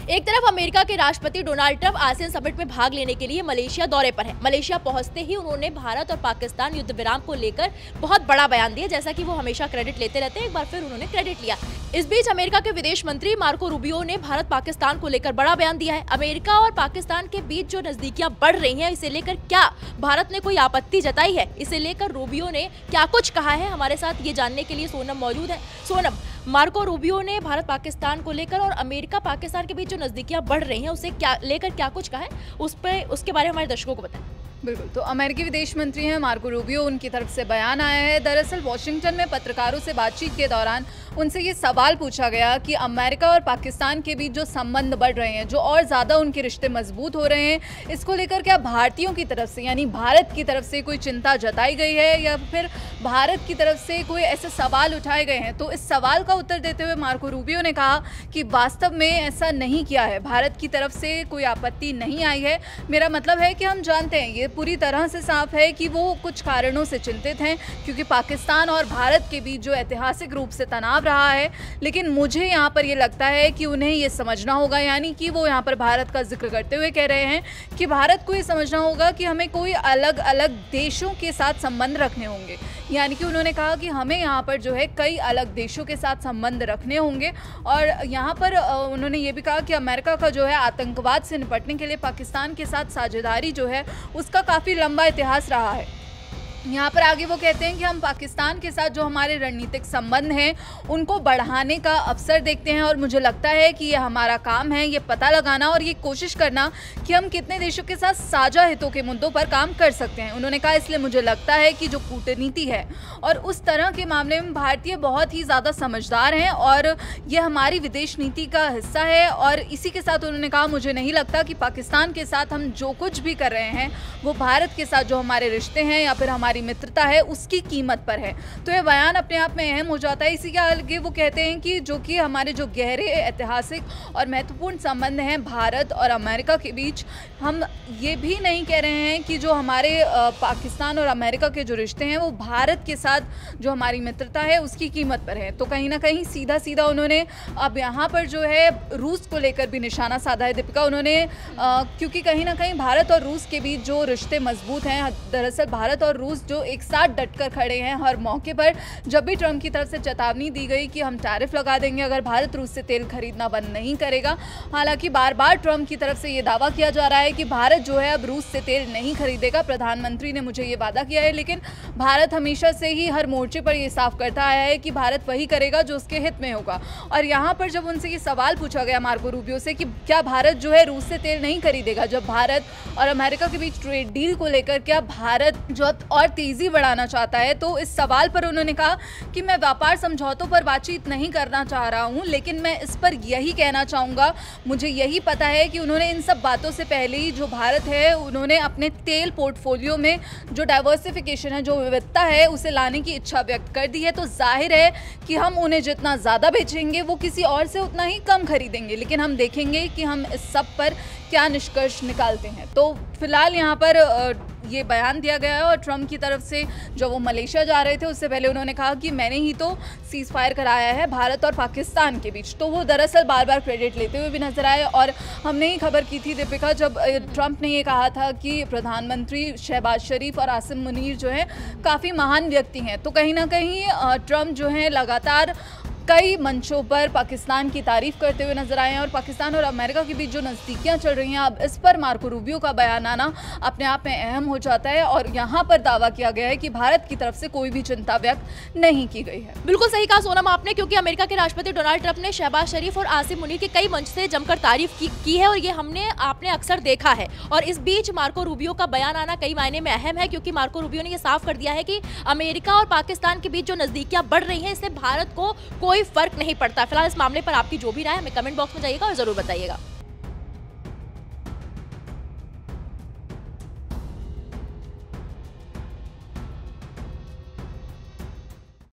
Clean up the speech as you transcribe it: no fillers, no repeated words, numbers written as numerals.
एक तरफ अमेरिका के राष्ट्रपति डोनाल्ड ट्रंप आसियान समिट में भाग लेने के लिए मलेशिया दौरे पर हैं। मलेशिया पहुंचते ही उन्होंने भारत और पाकिस्तान युद्ध विराम को लेकर बहुत बड़ा बयान दिया, जैसा कि वो हमेशा क्रेडिट लेते रहते हैं। एक बार फिर उन्होंने क्रेडिट लिया। इस बीच अमेरिका के विदेश मंत्री मार्को रूबियो ने भारत पाकिस्तान को लेकर बड़ा बयान दिया है। अमेरिका और पाकिस्तान के बीच जो नजदीकियां बढ़ रही हैं, इसे लेकर क्या भारत ने कोई आपत्ति जताई है? इसे लेकर रूबियो ने क्या कुछ कहा है, हमारे साथ ये जानने के लिए सोनम मौजूद है। सोनम, मार्को रूबियो ने भारत पाकिस्तान को लेकर और अमेरिका पाकिस्तान के बीच जो नजदीकियां बढ़ रही हैं, उसे क्या लेकर क्या कुछ कहा है, उसके बारे में हमारे दर्शकों को बताएं। बिल्कुल, तो अमेरिकी विदेश मंत्री हैं मार्को रूबियो, उनकी तरफ से बयान आया है। दरअसल वॉशिंगटन में पत्रकारों से बातचीत के दौरान उनसे ये सवाल पूछा गया कि अमेरिका और पाकिस्तान के बीच जो संबंध बढ़ रहे हैं, जो और ज़्यादा उनके रिश्ते मजबूत हो रहे हैं, इसको लेकर क्या भारतीयों की तरफ से यानी भारत की तरफ से कोई चिंता जताई गई है या फिर भारत की तरफ से कोई ऐसे सवाल उठाए गए हैं? तो इस सवाल का उत्तर देते हुए मार्को रूबियो ने कहा कि वास्तव में ऐसा नहीं किया है, भारत की तरफ से कोई आपत्ति नहीं आई है। मेरा मतलब है कि हम जानते हैं, ये पूरी तरह से साफ है कि वो कुछ कारणों से चिंतित हैं, क्योंकि पाकिस्तान और भारत के बीच जो ऐतिहासिक रूप से तनाव रहा है। लेकिन मुझे यहाँ पर ये लगता है कि उन्हें ये समझना होगा, यानी कि वो यहाँ पर भारत का जिक्र करते हुए कह रहे हैं कि भारत को ये समझना होगा कि हमें कोई अलग अलग देशों के साथ संबंध रखने होंगे। यानी कि उन्होंने कहा कि हमें यहाँ पर जो है कई अलग देशों के साथ संबंध रखने होंगे। और यहाँ पर उन्होंने ये भी कहा कि अमेरिका का जो है आतंकवाद से निपटने के लिए पाकिस्तान के साथ साझेदारी जो है उसका काफ़ी लंबा इतिहास रहा है। यहाँ पर आगे वो कहते हैं कि हम पाकिस्तान के साथ जो हमारे रणनीतिक संबंध हैं उनको बढ़ाने का अवसर देखते हैं, और मुझे लगता है कि ये हमारा काम है, ये पता लगाना और ये कोशिश करना कि हम कितने देशों के साथ साझा हितों के मुद्दों पर काम कर सकते हैं। उन्होंने कहा इसलिए मुझे लगता है कि जो कूटनीति है और उस तरह के मामले में भारतीय बहुत ही ज़्यादा समझदार हैं और ये हमारी विदेश नीति का हिस्सा है। और इसी के साथ उन्होंने कहा मुझे नहीं लगता कि पाकिस्तान के साथ हम जो कुछ भी कर रहे हैं वो भारत के साथ जो हमारे रिश्ते हैं या फिर हमारी मित्रता है उसकी कीमत पर है। तो ये बयान अपने आप में अहम हो जाता है। इसी के आगे वो कहते हैं कि जो कि हमारे जो गहरे ऐतिहासिक और महत्वपूर्ण संबंध हैं भारत और अमेरिका के बीच, हम ये भी नहीं कह रहे हैं कि जो हमारे पाकिस्तान और अमेरिका के जो रिश्ते हैं वो भारत के साथ जो हमारी मित्रता है उसकी कीमत पर है। तो कहीं ना कहीं सीधा सीधा उन्होंने अब यहाँ पर जो है रूस को लेकर भी निशाना साधा है। दीपिका, उन्होंने क्योंकि कहीं ना कहीं भारत और रूस के बीच जो रिश्ते मजबूत हैं, दरअसल भारत और रूस जो एक साथ डटकर खड़े हैं हर मौके पर। जब भी ट्रंप की तरफ से चेतावनी दी गई कि हम टैरिफ लगा देंगे अगर भारत रूस से तेल खरीदना बंद नहीं करेगा, हालांकि बार बार ट्रंप की तरफ से ये दावा किया जा रहा है कि भारत जो है अब रूस से तेल नहीं खरीदेगा। प्रधानमंत्री ने मुझे ये वादा किया है, लेकिन भारत हमेशा से ही हर मोर्चे पर ये साफ करता आया है कि भारत वही करेगा जो उसके हित में होगा। और यहाँ पर जब उनसे ये सवाल पूछा गया मार्को रूबियो से कि क्या भारत जो है रूस से तेल नहीं खरीदेगा, जब भारत और अमेरिका के बीच ट्रेड डील को लेकर क्या भारत जो और तेजी बढ़ाना चाहता है, तो इस सवाल पर उन्होंने कहा कि मैं व्यापार समझौतों पर बातचीत नहीं करना चाह रहा हूं, लेकिन मैं इस पर यही कहना चाहूँगा, मुझे यही पता है कि उन्होंने इन सब बातों से पहले ही जो भारत है उन्होंने अपने तेल पोर्टफोलियो में जो डाइवर्सिफिकेशन है, जो विविधता है, उसे लाने की इच्छा व्यक्त कर दी है। तो जाहिर है कि हम उन्हें जितना ज़्यादा बेचेंगे वो किसी और से उतना ही कम खरीदेंगे, लेकिन हम देखेंगे कि हम इस सब पर क्या निष्कर्ष निकालते हैं। तो फिलहाल यहाँ पर ये बयान दिया गया है। और ट्रंप की तरफ से जब वो मलेशिया जा रहे थे उससे पहले उन्होंने कहा कि मैंने ही तो सीज़ फायर कराया है भारत और पाकिस्तान के बीच। तो वो दरअसल बार बार क्रेडिट लेते हुए भी नजर आए। और हमने ही खबर की थी दीपिका, जब ट्रंप ने ये कहा था कि प्रधानमंत्री शहबाज शरीफ और आसिम मुनीर जो है काफ़ी महान व्यक्ति हैं। तो कहीं ना कहीं ट्रंप जो है लगातार कई मंचों पर पाकिस्तान की तारीफ करते हुए नजर आए हैं। और पाकिस्तान और अमेरिका के बीच जो नज़दीकियां चल रही हैं, अब इस पर मार्को रूबियो का बयान आना अपने आप में अहम हो जाता है। और यहाँ पर दावा किया गया है कि भारत की तरफ से कोई भी चिंता व्यक्त नहीं की गई है। बिल्कुल सही कहा सोनम आपने, क्योंकि अमेरिका के राष्ट्रपति डोनाल्ड ट्रंप ने शहबाज शरीफ और आसिम मुनीर की कई मंच से जमकर तारीफ की है, और ये आपने अक्सर देखा है। और इस बीच मार्को रूबियो का बयान आना कई मायने में अहम है, क्योंकि मार्को रूबियो ने यह साफ कर दिया है कि अमेरिका और पाकिस्तान के बीच जो नजदीकियां बढ़ रही हैं, इससे भारत को कोई फर्क नहीं पड़ता। फिलहाल इस मामले पर आपकी जो भी राय है हमें कमेंट बॉक्स में जाइएगा और जरूर बताइएगा।